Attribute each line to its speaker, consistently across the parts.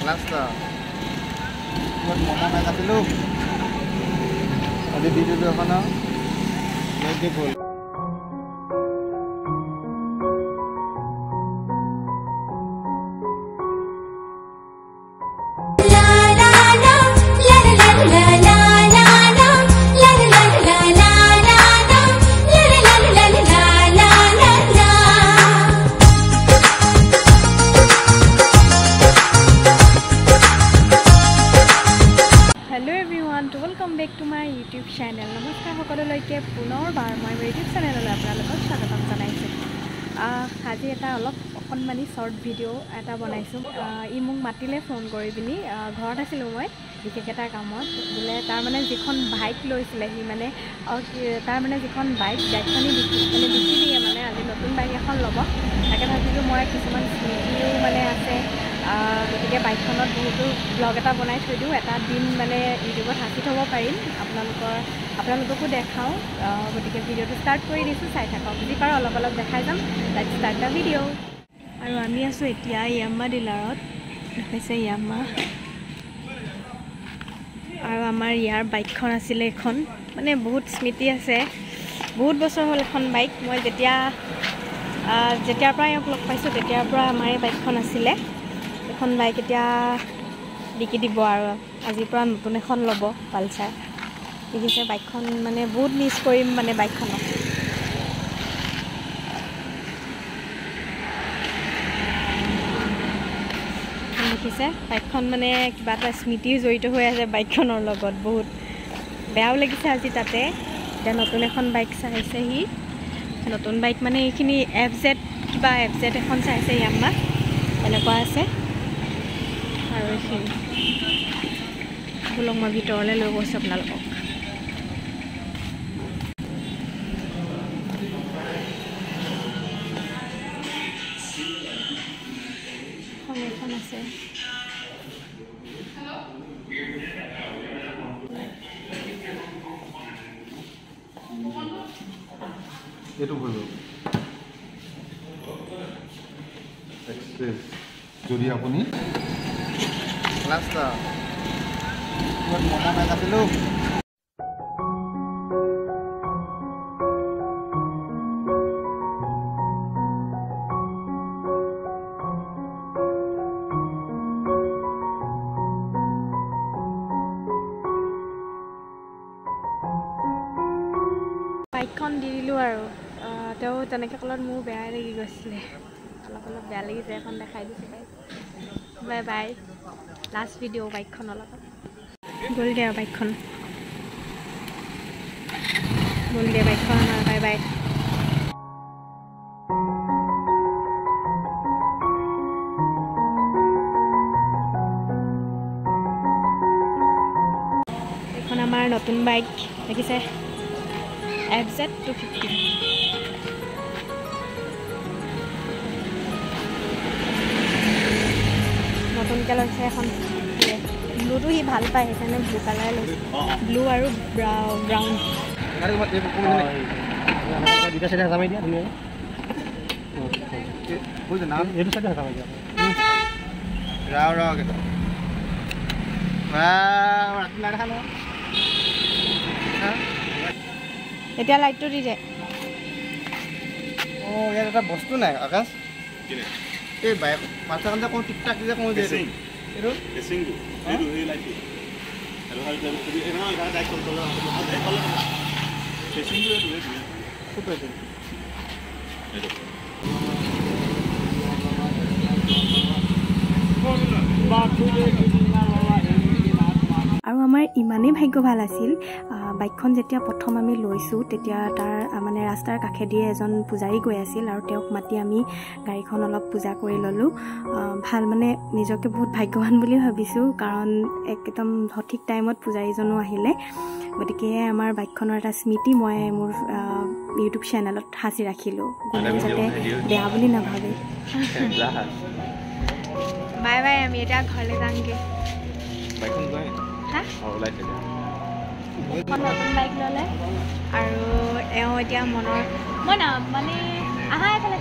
Speaker 1: Last buat mama main kasih lu. Ada di dulu mana? Lagi full.
Speaker 2: Welcome back to my YouTube channel. Namaskar সকলোলৈকে পুনৰবাৰ মই YouTube চেনেললৈ আপোনালোকক স্বাগতম জনাইছো। আজি এটা অলপ অকণমানি শৰ্ট ভিডিঅ' এটা বনাইছো। ই মোক মাতিলে ফোন কৰি পিনি ঘৰত আছিলোঁ মই বিশেষ এটা কামত বোলে তাৰ মানে যিখন বাইক লৈছিলে সি মানে তাৰ মানে যিখন বাইকখনি বিকি দিয়ে মানে আজি নতুন বাইক এখন ল'ব তাকে ভাবিলোঁ মই কিছুমান স্মৃতিও মানে আছে গতিকে বাইকখনত বহুতো ব্লগ এটা বনাই থৈ দিওঁ এটা দিন মানে ইউটিউবত সাঁচি থ'ব পাৰিম আপোনালোককো দেখাওঁ গতিকে ভিডিঅ'টো ষ্টাৰ্ট কৰি দিছোঁ চাই থাকক যি পাৰোঁ অলপ অলপ দেখাই যাম লেটছ ষ্টাৰ্ট দ্য ভিডিঅ' আৰু আমি আছোঁ এতিয়া য়াম্মা ডিলাৰত দেখাইছে য়াম্মা আৰু আমাৰ ইয়াৰ বাইকখন আছিলে এখন মানে বহুত স্মৃতি আছে বহুত বছৰ হ'ল এখন বাইক মই যেতিয়াৰ পৰা ইয়াক লগ পাইছোঁ তেতিয়াৰ পৰা আমাৰ এই বাইকখন আছিলে এখন বাইক এতিয়া বিকি দিব আৰু আজিৰ পৰা নতুন এখন ল'ব পালচাৰ দেখিছে বাইকখন মানে বহুত মিছ কৰিম মানে বাইকখনক দেখিছে বাইকখন মানে কিবা এটা স্মৃতি জড়িত হৈ আছে বাইকখনৰ লগত বহুত বেয়াও লাগিছে আজি তাতে এতিয়া নতুন এখন বাইক চাইছে সি নতুন বাইক মানে এইখিনি FZ এখন চাইছে য়াম্মা এনেকুৱা আছে আৰু এইখিনি বলক মই ভিতৰলৈ লৈ গৈছোঁ আপোনালোকক এখন আছে
Speaker 1: এইটো ভুল এক্সপ্ৰেছ যদি আপুনি last বুat mama main kasih lu
Speaker 2: বাইকখন দি দিলোঁ আৰু তেওঁ তেনেকৈ ক'লত মোৰ বেয়া লাগি গৈছিলে অলপ বেয়া লাগিছে এখন দেখাই দিছোঁ বাই বাই লাষ্ট ভিডিঅ' বাইকখনৰ লগত গ'ল দিয়া বাইকখন আমাৰ বাই বাই এইখন আমাৰ নতুন বাইক দেখিছে FZ 250 নতুনকৈ লৈছে এখন ব্লুটো সি ভাল পায় সেইকাৰণে ব্লু কালাৰ লৈছে ব্লু আৰু ব্ৰাউন
Speaker 1: দুটা চাইডে হাজামাই দিয়া ধুনীয়া বুঝে নাম এইটো চাইডে হাজামাই দিয়া ৰাও কেইটা ৰাতি নাই দেখা ন
Speaker 2: এতিয়া লাইটটো দি যায়
Speaker 1: ইয়াত এটা বস্তু নাই আকাশ এই বাইক পাঁচটা যে কওঁ টিকটাক যে কওঁ যে এইটো এচিংটো এইটো এই লাইটটো আৰু হয় এই নহয় এটা ডাইক কল কৰা এই কল এচিংটো এইটো খুব আছে এইটো
Speaker 2: আৰু আমাৰ ইমানেই ভাগ্য ভাল আছিল বাইকখন যেতিয়া প্ৰথম আমি লৈছোঁ তেতিয়া তাৰ মানে ৰাস্তাৰ কাষেদিয়ে এজন পূজাৰী গৈ আছিল আৰু তেওঁক মাতি আমি গাড়ীখন অলপ পূজা কৰি ল'লোঁ ভাল মানে নিজকে বহুত ভাগ্যৱান বুলি ভাবিছোঁ কাৰণ একদম সঠিক টাইমত পূজাৰীজনো আহিলে গতিকে আমাৰ বাইকখনৰ এটা স্মৃতি মই মোৰ ইউটিউব চেনেলত সাঁচি ৰাখিলোঁ কোনেও যাতে বেয়া বুলি নাভাবে বাই বাই আমি এতিয়া ঘৰলৈ যামগৈ
Speaker 1: বাইকখন যায়
Speaker 2: হা
Speaker 1: ওলাইছে
Speaker 2: নতুন বাইক ল'লে আৰু এওঁ এতিয়া মনৰ মই না মানে আহা এইফালে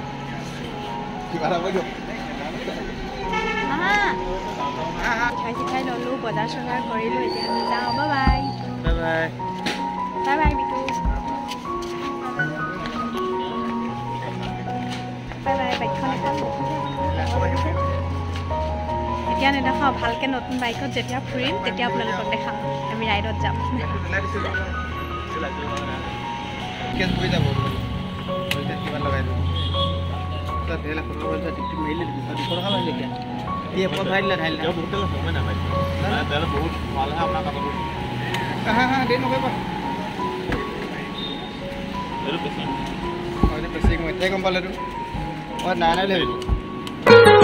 Speaker 1: কিবা এটা কৈ দিয়ক
Speaker 2: আহা বজাৰ চজাৰ কৰিলোঁ এতিয়া আমি যাওঁ bye bye
Speaker 1: bye bye
Speaker 2: bye bye Bitu bye bye বাইকখন এতিয়া নেদেখাওঁ ভালকৈ নতুন বাইকত যেতিয়া ফুৰিম তেতিয়া আপোনালোকক দেখাম আমি ৰাইডত যাম
Speaker 1: কিমান লগাই দিওঁ ঢেৰ মাৰিলে দিয়ে ভাই দিলে ঢাইলে বহুত সময় নাপায় বহুত ভালহে আপোনাৰ কামত হা হা দেৰি নকৰিবা এইটো বেছি মই এতিয়াই গম পালোঁ এইটো মই নাই নাই লাগিব